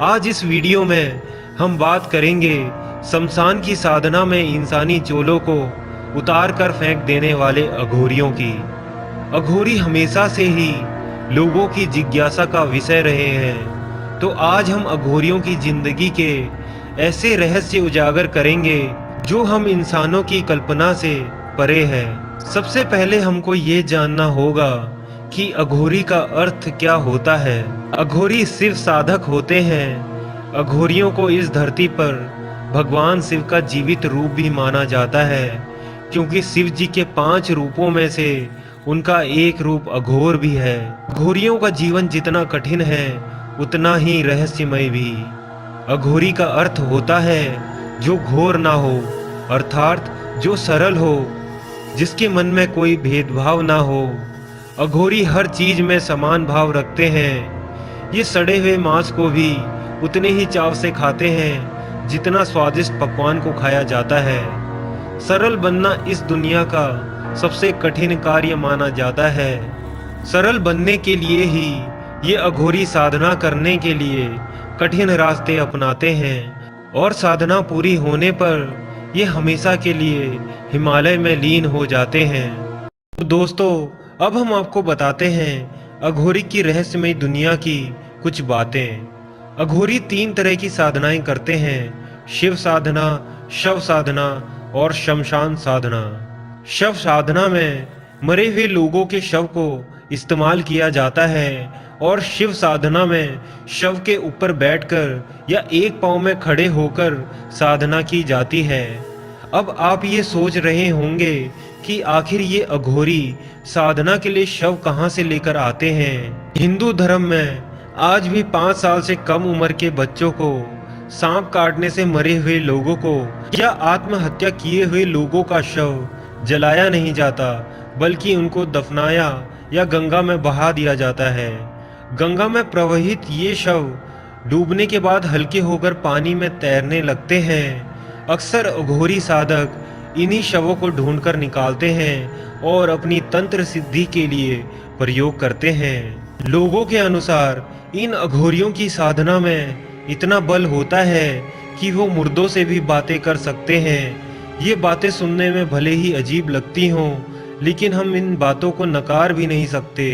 आज इस वीडियो में हम बात करेंगे शमशान की साधना में इंसानी चोलों को उतार कर फेंक देने वाले अघोरियों की। अघोरी हमेशा से ही लोगों की जिज्ञासा का विषय रहे हैं, तो आज हम अघोरियों की जिंदगी के ऐसे रहस्य उजागर करेंगे जो हम इंसानों की कल्पना से परे है। सबसे पहले हमको ये जानना होगा कि अघोरी का अर्थ क्या होता है। अघोरी शिव साधक होते हैं। अघोरियों को इस धरती पर भगवान शिव का जीवित रूप भी माना जाता है, क्योंकि शिव जी के 5 रूपों में से उनका एक रूप अघोर भी है। अघोरियों का जीवन जितना कठिन है उतना ही रहस्यमय भी। अघोरी का अर्थ होता है जो घोर ना हो, अर्थात जो सरल हो, जिसके मन में कोई भेदभाव ना हो। अघोरी हर चीज में समान भाव रखते हैं। ये सड़े हुए मांस को भी उतने ही चाव से खाते हैं जितना स्वादिष्ट पकवान को खाया जाता है। सरल बनना इस दुनिया का सबसे कठिन कार्य माना जाता है। सरल बनने के लिए ही ये अघोरी साधना करने के लिए कठिन रास्ते अपनाते हैं, और साधना पूरी होने पर ये हमेशा के लिए हिमालय में लीन हो जाते हैं। तो दोस्तों, अब हम आपको बताते हैं अघोरी की रहस्यमय दुनिया की कुछ बातें। अघोरी 3 तरह की साधनाएं करते हैं: शिव साधना, शव साधना और शमशान साधना। शव साधना में मरे हुए लोगों के शव को इस्तेमाल किया जाता है, और शिव साधना में शव के ऊपर बैठकर या एक पांव में खड़े होकर साधना की जाती है। अब आप ये सोच रहे होंगे कि आखिर ये अघोरी साधना के लिए शव कहाँ से लेकर आते हैं। हिंदू धर्म में आज भी 5 साल से कम उम्र के बच्चों को, सांप काटने से मरे हुए लोगों को या आत्महत्या किए हुए लोगों का शव जलाया नहीं जाता, बल्कि उनको दफनाया या गंगा में बहा दिया जाता है। गंगा में प्रवाहित ये शव डूबने के बाद हल्के होकर पानी में तैरने लगते हैं। अक्सर अघोरी साधक इन्हीं शवों को ढूंढकर निकालते हैं और अपनी तंत्र सिद्धि के लिए प्रयोग करते हैं। लोगों के अनुसार इन अघोरियों की साधना में इतना बल होता है कि वो मुर्दों से भी बातें कर सकते हैं। ये बातें सुनने में भले ही अजीब लगती हों, लेकिन हम इन बातों को नकार भी नहीं सकते,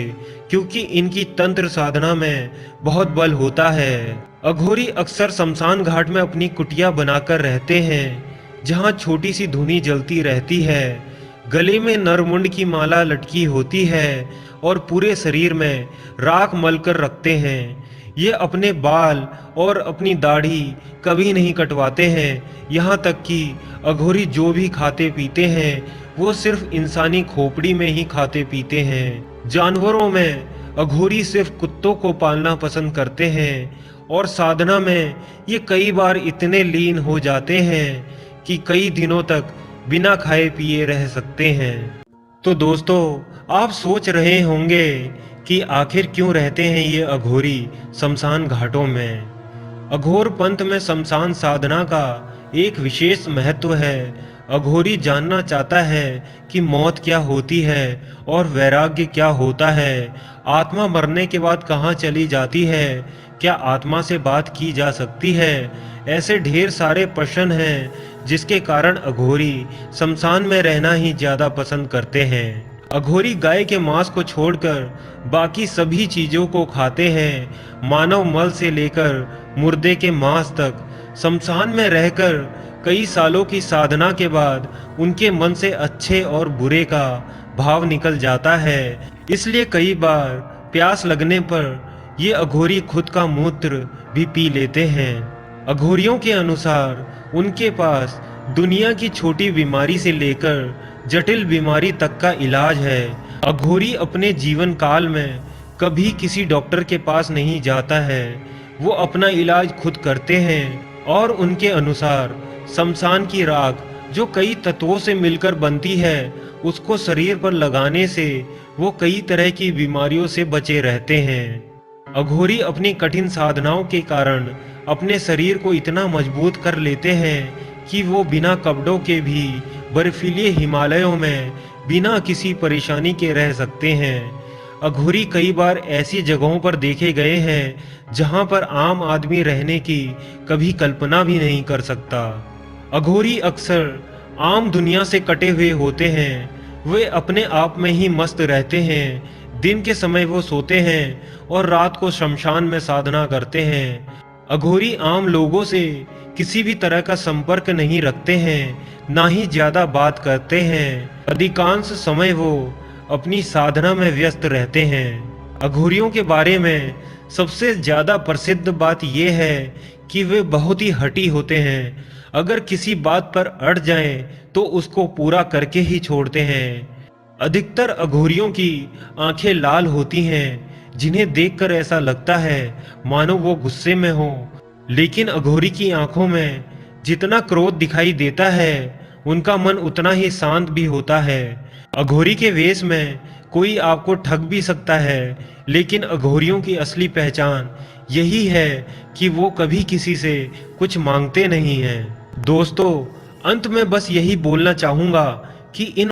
क्योंकि इनकी तंत्र साधना में बहुत बल होता है। अघोरी अक्सर शमशान घाट में अपनी कुटिया बनाकर रहते हैं, जहाँ छोटी सी धुनी जलती रहती है। गले में नरमुंड की माला लटकी होती है और पूरे शरीर में राख मलकर रखते हैं। ये अपने बाल और अपनी दाढ़ी कभी नहीं कटवाते हैं। यहाँ तक कि अघोरी जो भी खाते पीते हैं वो सिर्फ इंसानी खोपड़ी में ही खाते पीते हैं। जानवरों में अघोरी सिर्फ कुत्तों को पालना पसंद करते हैं, और साधना में ये कई बार इतने लीन हो जाते हैं कि कई दिनों तक बिना खाए पिए रह सकते हैं। तो दोस्तों, आप सोच रहे होंगे कि आखिर क्यों रहते हैं ये अघोरी शमशान घाटों में। अघोर पंथ में शमशान साधना का एक विशेष महत्व है। अघोरी जानना चाहता है कि मौत क्या होती है और वैराग्य क्या होता है। आत्मा मरने के बाद कहाँ चली जाती है, क्या आत्मा से बात की जा सकती है। ऐसे ढेर सारे प्रश्न हैं जिसके कारण अघोरी शमशान में रहना ही ज्यादा पसंद करते हैं। अघोरी गाय के मांस को छोड़कर बाकी सभी चीजों को खाते हैं। मानव मल से लेकर मुर्दे के मांस तक। शमशान में रहकर कई सालों की साधना के बाद उनके मन से अच्छे और बुरे का भाव निकल जाता है। इसलिए कई बार प्यास लगने पर ये अघोरी खुद का मूत्र भी पी लेते हैं। अघोरियों के अनुसार उनके पास दुनिया की छोटी बीमारी से लेकर जटिल बीमारी तक का इलाज है। अघोरी अपने जीवन काल में कभी किसी डॉक्टर के पास नहीं जाता है। वो अपना इलाज खुद करते हैं, और उनके अनुसार शमशान की राख जो कई तत्वों से मिलकर बनती है, उसको शरीर पर लगाने से वो कई तरह की बीमारियों से बचे रहते हैं। अघोरी अपनी कठिन साधनाओं के कारण अपने शरीर को इतना मजबूत कर लेते हैं कि वो बिना कपड़ों के भी बर्फीले हिमालयों में बिना किसी परेशानी के रह सकते हैं। अघोरी कई बार ऐसी जगहों पर देखे गए हैं जहां पर आम आदमी रहने की कभी कल्पना भी नहीं कर सकता। अघोरी अक्सर आम दुनिया से कटे हुए होते हैं। वे अपने आप में ही मस्त रहते हैं। दिन के समय वो सोते हैं और रात को शमशान में साधना करते हैं। अघोरी आम लोगों से किसी भी तरह का संपर्क नहीं रखते हैं, ना ही ज्यादा बात करते हैं। अधिकांश समय वो अपनी साधना में व्यस्त रहते हैं। अघोरियों के बारे में सबसे ज्यादा प्रसिद्ध बात यह है कि वे बहुत ही हठी होते हैं। अगर किसी बात पर अड़ जाएं तो उसको पूरा करके ही छोड़ते हैं। अधिकतर अघोरियों की आंखें लाल होती हैं, जिन्हें देखकर ऐसा लगता है मानो वो गुस्से में हो। लेकिन अघोरी की आंखों में जितना क्रोध दिखाई देता है, उनका मन उतना ही शांत भी होता है। अघोरी के वेश में कोई आपको ठग भी सकता है, लेकिन अघोरियों की असली पहचान यही है कि वो कभी किसी से कुछ मांगते नहीं हैं। दोस्तों, अंत में बस यही बोलना चाहूंगा कि इन